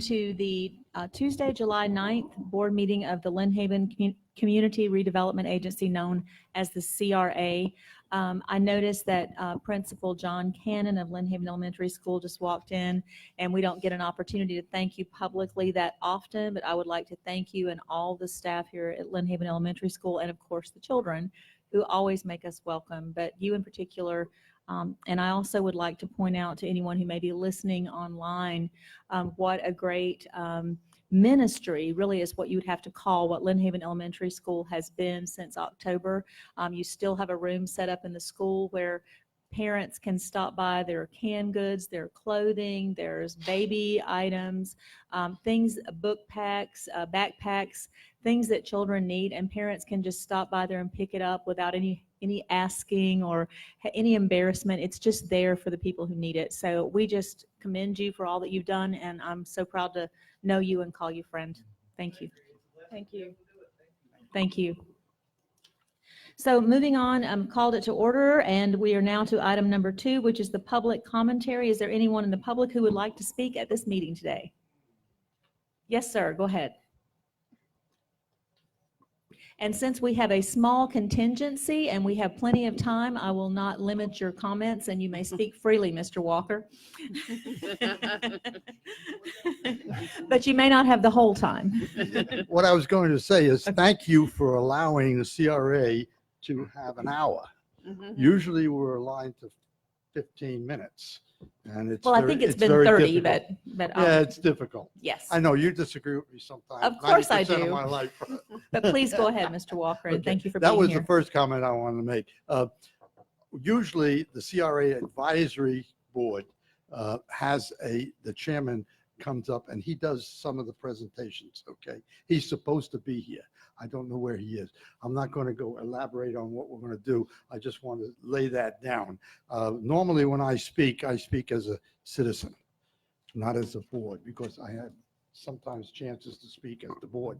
to the Tuesday, July 9th board meeting of the Lynn Haven Community Redevelopment Agency, known as the CRA. I noticed that Principal John Cannon of Lynn Haven Elementary School just walked in, and we don't get an opportunity to thank you publicly that often, but I would like to thank you and all the staff here at Lynn Haven Elementary School, and of course the children who always make us welcome, but you in particular. And I also would like to point out to anyone who may be listening online what a great ministry really is what you would have to call what Lynn Haven Elementary School has been since October. You still have a room set up in the school where parents can stop by. There are canned goods, there are clothing, there's baby items, things, book packs, backpacks, things that children need, and parents can just stop by there and pick it up without any asking or any embarrassment. It's just there for the people who need it. So we just commend you for all that you've done, and I'm so proud to know you and call you friend. Thank you. Thank you. Thank you. So moving on, called it to order, and we are now to item number 2, which is the public commentary. Is there anyone in the public who would like to speak at this meeting today? Yes, sir. Go ahead. And since we have a small contingency and we have plenty of time, I will not limit your comments, and you may speak freely, Mr. Walker. But you may not have the whole time. What I was going to say is thank you for allowing the CRA to have an hour. Usually we're aligned to 15 minutes. And it's well, I think it's been 30, but yeah, it's difficult. Yes. I know you disagree with me sometimes. Of course I do. Of my life. But please go ahead, Mr. Walker, and thank you for being here. That was here. the first comment I wanted to make. Usually the CRA advisory board has the chairman comes up and he does some of the presentations. Okay, he's supposed to be here. I don't know where he is. I'm not going to go elaborate on what we're going to do. I just want to lay that down. Normally when I speak as a citizen, not as a board, because I have sometimes chances to speak as the board.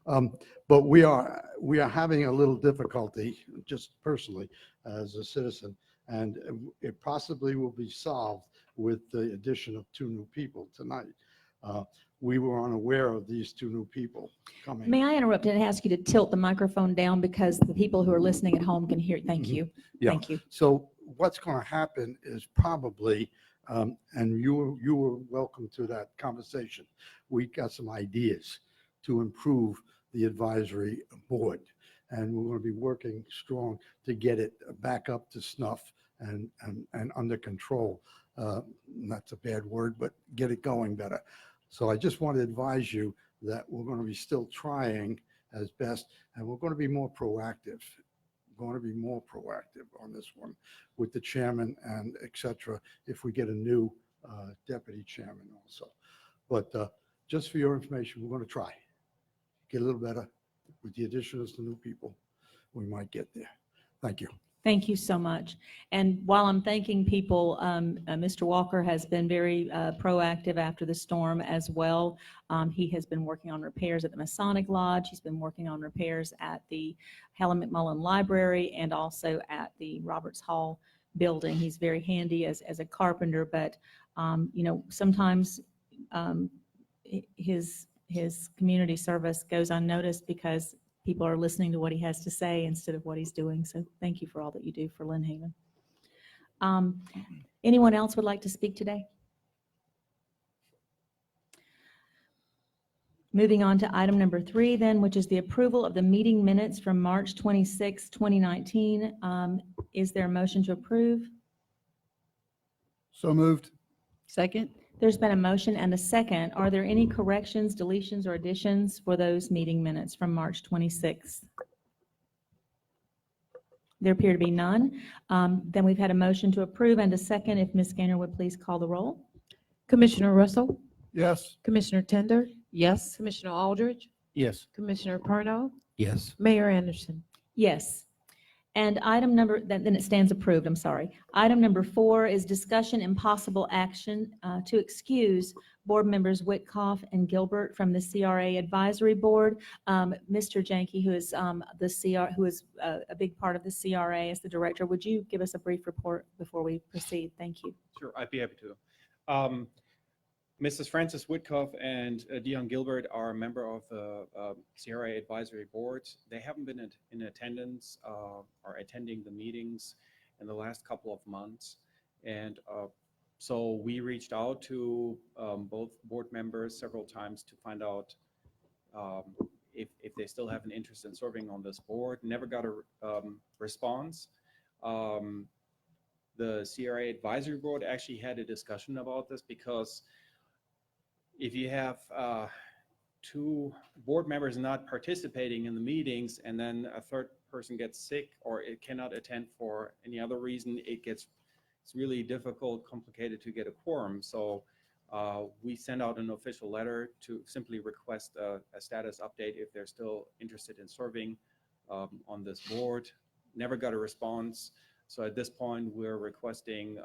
But we are having a little difficulty, just personally, as a citizen, and it possibly will be solved with the addition of 2 new people tonight. We were unaware of these 2 new people coming. May I interrupt and ask you to tilt the microphone down because the people who are listening at home can hear. Thank you. Yeah. Thank you. So what's going to happen is probably, and you were welcome to that conversation, we got some ideas to improve the advisory board. And we're going to be working strong to get it back up to snuff and under control. That's a bad word, but get it going better. So I just want to advise you that we're going to be still trying as best, and we're going to be more proactive. We're going to be more proactive on this one with the chairman and et cetera, if we get a new deputy chairman also. But just for your information, we're going to try. Get a little better with the addition of some new people. We might get there. Thank you. Thank you so much. And while I'm thanking people, Mr. Walker has been very proactive after the storm as well. He has been working on repairs at the Masonic Lodge. He's been working on repairs at the Helen McMullen Library and also at the Roberts Hall building. He's very handy as a carpenter, but you know, sometimes his community service goes unnoticed because people are listening to what he has to say instead of what he's doing. So thank you for all that you do for Lynn Haven. Anyone else would like to speak today? Moving on to item number 3 then, which is the approval of the meeting minutes from March 26, 2019. Is there a motion to approve? So moved. Second. There's been a motion and a second. Are there any corrections, deletions, or additions for those meeting minutes from March 26th? There appear to be none. Then we've had a motion to approve and a second. If Ms. Gaynor would please call the roll. Commissioner Russell, Yes. Commissioner Tender, Yes. Commissioner Aldridge, Yes. Commissioner Perno, Yes. Mayor Anderson. Yes. And item number, then it stands approved, I'm sorry. Item number 4 is discussion and possible action to excuse board members Witkoff and Gilbert from the CRA Advisory Board. Mr. Janke, who is a big part of the CRA as the director, would you give us a brief report before we proceed? Thank you. Sure, I'd be happy to. Mrs. Frances Whitcoff and Dion Gilbert are a member of the CRA Advisory Board. They haven't been in attendance or attending the meetings in the last couple of months. And so we reached out to both board members several times to find out if they still have an interest in serving on this board. Never got a response. The CRA Advisory Board actually had a discussion about this, because if you have two board members not participating in the meetings and then a third person gets sick or it cannot attend for any other reason, it's really difficult, complicated to get a quorum. So we sent out an official letter to simply request a status update if they're still interested in serving on this board. Never got a response. So at this point, we're requesting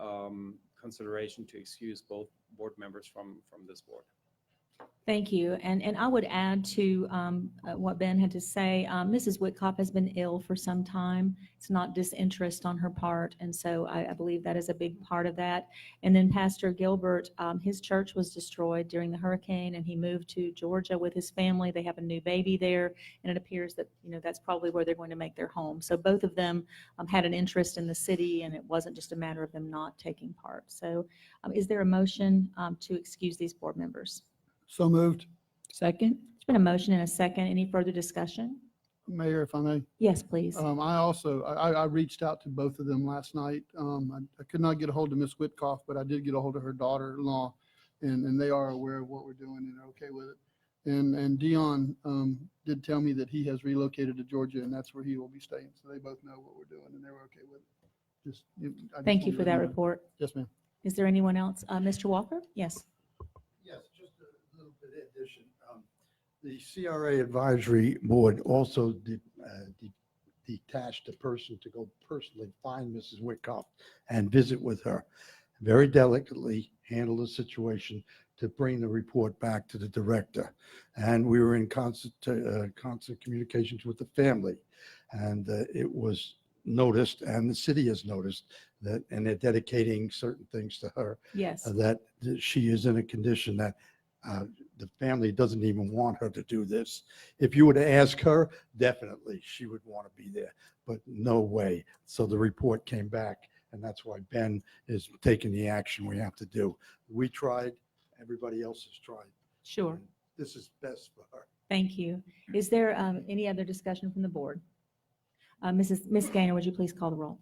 consideration to excuse both board members from this board. Thank you. And I would add to what Ben had to say. Mrs. Whitcoff has been ill for some time. It's not disinterest on her part. And so I believe that is a big part of that. And then Pastor Gilbert, his church was destroyed during the hurricane, and he moved to Georgia with his family. They have a new baby there, and it appears that, that's probably where they're going to make their home. So both of them had an interest in the city, and it wasn't just a matter of them not taking part. So is there a motion to excuse these board members? So moved. Second. There's been a motion and a second. Any further discussion? Mayor, if I may. Yes, please. I reached out to both of them last night. I could not get a hold of Miss Whitcoff, but I did get a hold of her daughter-in-law, and they are aware of what we're doing and are okay with it. And Dion did tell me that he has relocated to Georgia, and that's where he will be staying. So they both know what we're doing, and they were okay with it. Thank you for that report. Yes, ma'am. Is there anyone else? Mr. Walker? Yes. Yes, just a little bit of addition. The CRA Advisory Board also detached a person to go personally find Mrs. Whitcoff and visit with her. Very delicately handle the situation to bring the report back to the director. And we were in constant communications with the family. And it was noticed, and the city has noticed that, and they're dedicating certain things to her, Yes. that she is in a condition that the family doesn't even want her to do this. If you were to ask her, definitely she would want to be there, but no way. So the report came back, and that's why Ben is taking the action we have to do. We tried, everybody else has tried. Sure. And this is best for her. Thank you. Is there any other discussion from the board? Ms. Gaynor, would you please call the roll?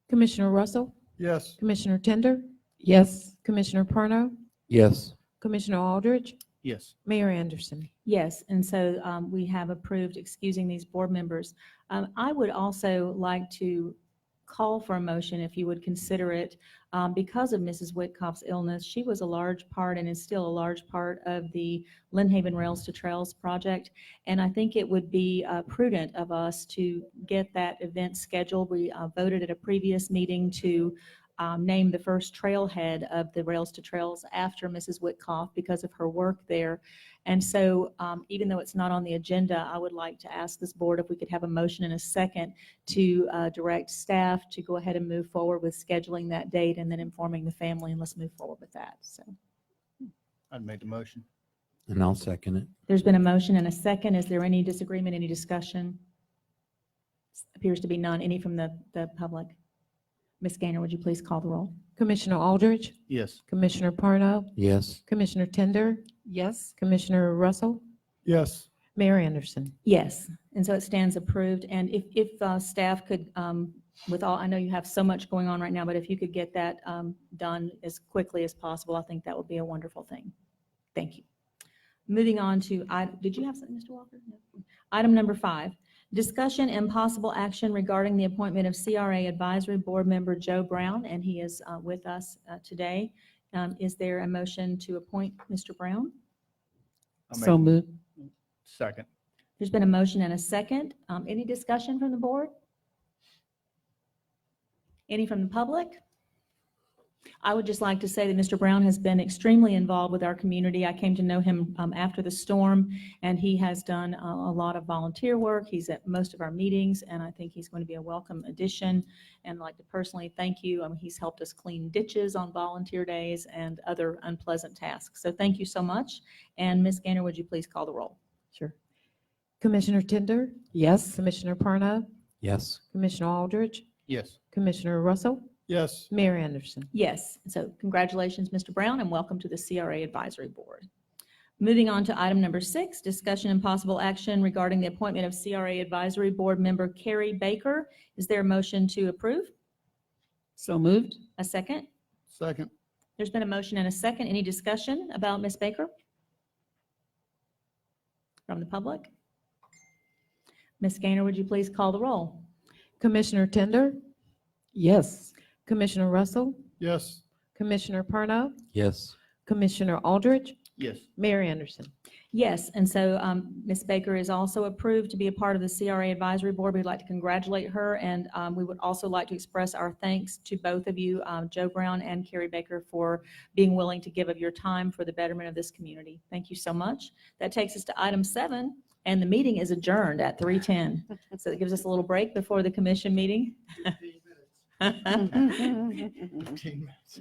Commissioner Russell, Yes. Commissioner Tender, Yes. Commissioner Parno, Yes. Commissioner Aldridge, Yes. Mayor Anderson. Yes, and so we have approved excusing these board members. I would also like to call for a motion, if you would consider it, because of Mrs. Whitcoff's illness. She was a large part and is still a large part of the Lynnhaven Rails to Trails project. And I think it would be prudent of us to get that event scheduled. We voted at a previous meeting to name the first trailhead of the Rails to Trails after Mrs. Whitcoff because of her work there. And so even though it's not on the agenda, I would like to ask this board if we could have a motion in a second to direct staff to go ahead and move forward with scheduling that date and then informing the family, and let's move forward with that. So I'd make the motion. And I'll second it. there's been a motion and a second. Is there any disagreement, any discussion? Appears to be none. Any from the public? Ms. Gaynor, would you please call the roll? Commissioner Aldridge, Yes. Commissioner Parno, Yes. Commissioner Tender, Yes. Commissioner Russell, Yes. Mayor Anderson. Yes, and so it stands approved. And if staff could, with all, I know you have so much going on right now, but if you could get that done as quickly as possible, I think that would be a wonderful thing. Thank you. Moving on to, did you have something, Mr. Walker? No. Item number 5, discussion and possible action regarding the appointment of CRA Advisory Board Member Joe Brown, and he is with us today. Is there a motion to appoint Mr. Brown? So moved. Second. There's been a motion and a second. Any discussion from the board? Any from the public? I would just like to say that Mr. Brown has been extremely involved with our community. I came to know him after the storm, and he has done a lot of volunteer work. He's at most of our meetings, and I think he's going to be a welcome addition. And I'd like to personally thank you. He's helped us clean ditches on volunteer days and other unpleasant tasks. So thank you so much. And Ms. Gaynor, would you please call the roll? Sure. Commissioner Tender? Yes. Commissioner Parnell? Yes. Commissioner Aldridge? Yes. Commissioner Russell? Yes. Mayor Anderson? Yes. So congratulations, Mr. Brown, and welcome to the CRA Advisory Board. Moving on to item number 6, discussion and possible action regarding the appointment of CRA Advisory Board member Carrie Baker. Is there a motion to approve? So moved. A second? Second. There's been a motion and a second. Any discussion about Ms. Baker? From the public? Ms. Gaynor, would you please call the roll? Commissioner Tender? Yes. Commissioner Russell? Yes. Commissioner Parnell? Yes. Commissioner Aldridge? Yes. Mayor Anderson? Yes, and so Ms. Baker is also approved to be a part of the CRA Advisory Board. We'd like to congratulate her, and we would also like to express our thanks to both of you, Joe Brown and Carrie Baker, for being willing to give of your time for the betterment of this community. Thank you so much. That takes us to item 7, and the meeting is adjourned at 3:10. So it gives us a little break before the commission meeting. 15 minutes.